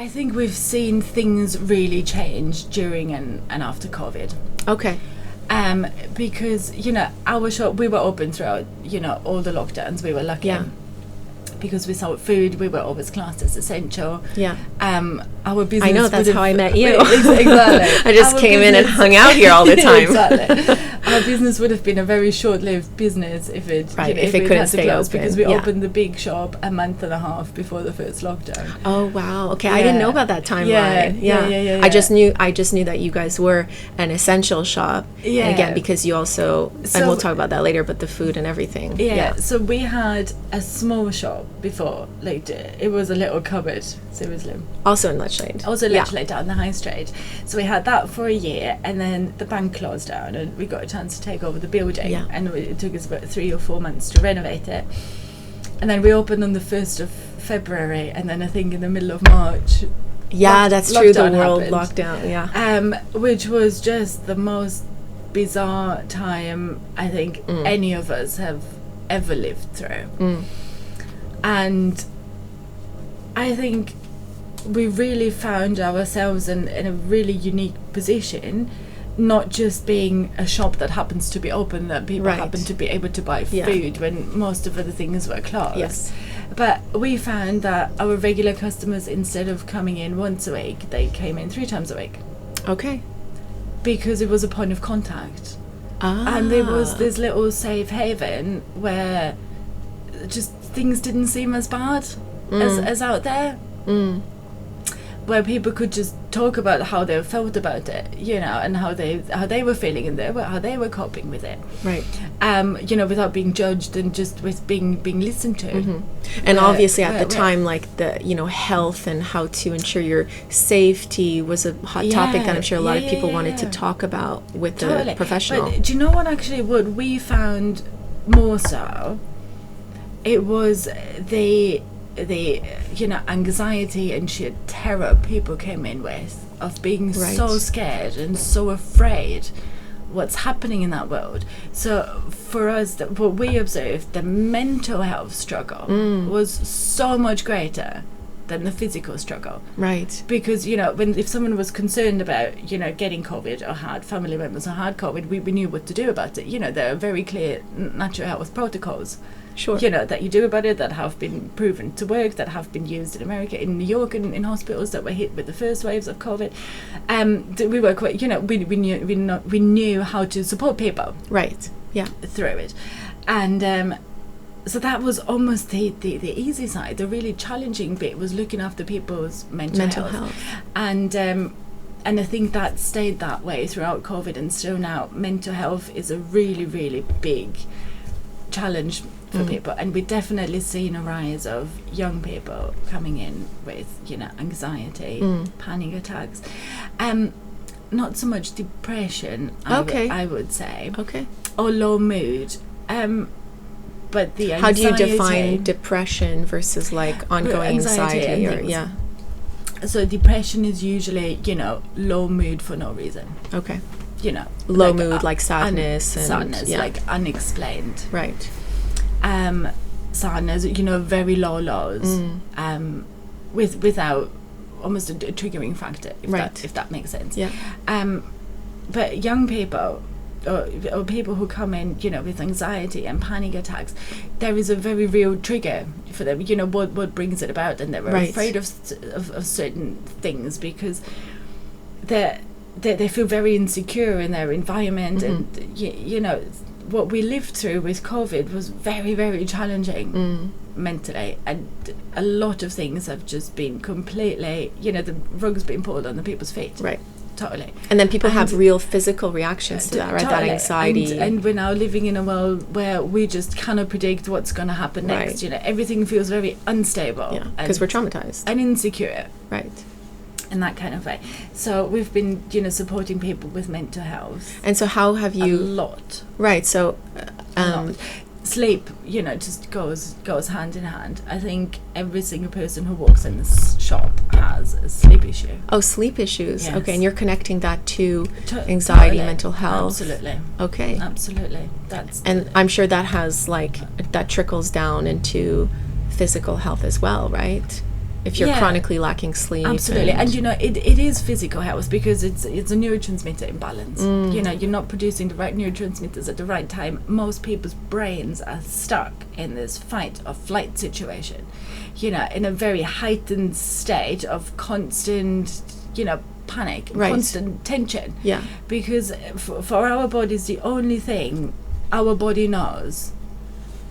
I think we've seen things really change during and after COVID. Okay. Because, our shop, we were open throughout, all the lockdowns. We were lucky. Yeah. Because we sold food, we were always classed as essential. Yeah. Our business. I know, that's how I met you. Exactly. I just came in and hung out here all the time. Exactly. Our business would have been a very short-lived business if it couldn't stay open. Because we opened the big shop a month and a half before the first lockdown. Oh wow! Okay, I didn't know about that timeline. Yeah. I just knew that you guys were an essential shop. Yeah. And again, because you also, and we'll talk about that later, but the food and everything. Yeah. So we had a small shop before, like it was a little cupboard, seriously. Also in Lechlade. Also literally down the high street. So we had that for a year, and then the bank closed down, and we got a chance to take over the building. Yeah. And it took us about 3 or 4 months to renovate it. And then we opened on the 1st of February, and then I think in the middle of March. Yeah, that's true. The world happened, lockdown. Yeah. Which was just the most bizarre time I think any of us have ever lived through. And I think we really found ourselves in a really unique position, not just being a shop that happens to be open, that people happen to be able to buy food when most of other things were closed. Yes. But we found that our regular customers, instead of coming in once a week, they came in 3 times a week. Okay. Because it was a point of contact. Ah. And there was this little safe haven where just things didn't seem as bad as out there. Where people could just talk about how they felt about it, and how they were feeling and how they were coping with it. Right. Without being judged and just with being listened to. And obviously at the time, like the health and how to ensure your safety was a hot topic that I'm sure a lot of people wanted to talk about with the professional. But do you know what we found more so? It was the anxiety and sheer terror people came in with of being so scared and so afraid what's happening in that world. So for us, what we observed, the mental health struggle was so much greater than the physical struggle. Right. Because, if someone was concerned about, getting COVID or had family members who had COVID, we knew what to do about it. There are very clear natural health protocols. Sure. That you do about it, that have been proven to work, that have been used in America, in New York, and in hospitals that were hit with the first waves of COVID. We were quite, we knew how to support people. Right. Yeah. Through it, and so that was almost the easy side. The really challenging bit was looking after people's mental health. And I think that stayed that way throughout COVID, and still now. Mental health is a really, really big challenge for people, and we're definitely seeing a rise of young people coming in with anxiety, panic attacks, not so much depression, I would say, or low mood, but the anxiety. How do you define depression versus like ongoing anxiety or so depression is usually low mood for no reason. Low mood, like sadness and sadness, like unexplained. Right. Sadness, very low lows, without almost a triggering factor, if that makes sense. Yeah. But young people, or people who come in, with anxiety and panic attacks, there is a very real trigger for them. What brings it about, and they're afraid of certain things because they feel very insecure in their environment, and what we lived through with COVID was very, very challenging mentally, and a lot of things have just been completely, the rug's been pulled on the people's feet. Right. Totally. And then people have real physical reactions to that, right? Totally. That anxiety. And we're now living in a world where we just cannot predict what's going to happen next. Everything feels very unstable. Yeah, because we're traumatized. And insecure. Right. In that kind of way. So we've been, supporting people with mental health. And so how have you... A lot. Right, so... Sleep, just goes hand in hand. I think every single person who walks in this shop has a sleep issue. Oh, sleep issues. Yes. Okay, and you're connecting that to totally. anxiety, mental health. Absolutely. Okay. Absolutely. And I'm sure that has, that trickles down into physical health as well, right? if you're chronically lacking sleep. Absolutely. And you know, it is physical health, because it's a neurotransmitter imbalance. You know, you're not producing the right neurotransmitters at the right time. Most people's brains are stuck in this fight or flight situation, you know, in a very heightened state of constant, you know, panic, constant tension. Yeah. Because for our bodies, the only thing our body knows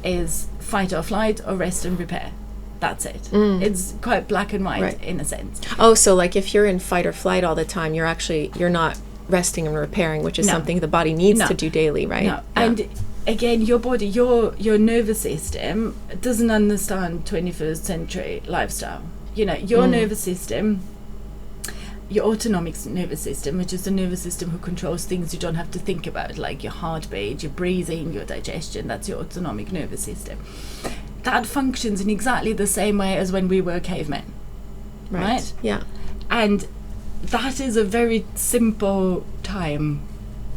is fight or flight or rest and repair. That's it. It's quite black and white in a sense. Oh, so like if you're in fight or flight all the time, you're not resting and repairing, which is something the body needs to do daily, right? No. Yeah. And again, your body, your nervous system doesn't understand 21st century lifestyle. You know, your nervous system, your autonomic nervous system, which is the nervous system who controls things you don't have to think about, like your heartbeat, your breathing, your digestion. That's your autonomic nervous system. That functions in exactly the same way as when we were cavemen, right? Yeah. And that is a very simple time,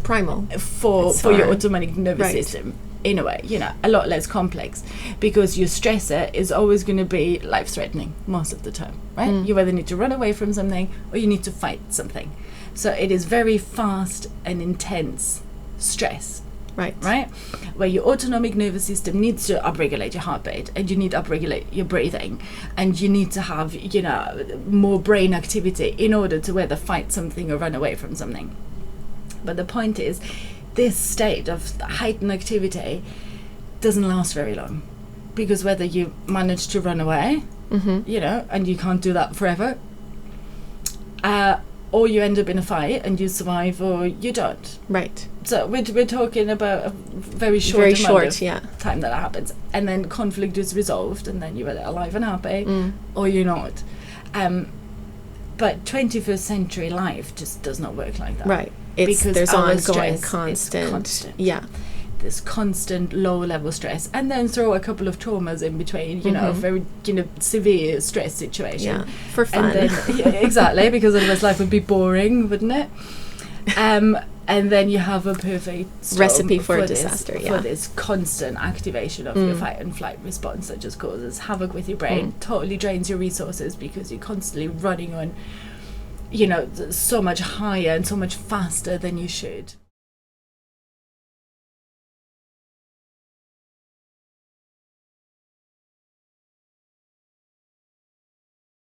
primal, for your autonomic nervous system, in a way, you know, a lot less complex, because your stressor is always going to be life-threatening most of the time, right? You either need to run away from something or you need to fight something. So it is very fast and intense stress. Right? Where your autonomic nervous system needs to upregulate your heartbeat, and you need to upregulate your breathing, and you need to have, you know, more brain activity in order to either fight something or run away from something. But the point is, this state of heightened activity doesn't last very long, because whether you manage to run away, you know, and you can't do that forever, or you end up in a fight and you survive, or you don't. Right. So we're talking about a very short time that happens, and then conflict is resolved, and then you're alive and happy, or you're not. But 21st century life just does not work like that. Right. Because there's ongoing, constant. Yeah. This constant low level stress, and then throw a couple of traumas in between, you know, very, you know, severe stress situation. Yeah. For fun. And then, exactly, because otherwise life would be boring, wouldn't it? And then you have a perfect recipe for a disaster, for this constant activation of your fight and flight response that just causes havoc with your brain, totally drains your resources, because you're constantly running on, you know, so much higher and so much faster than you should.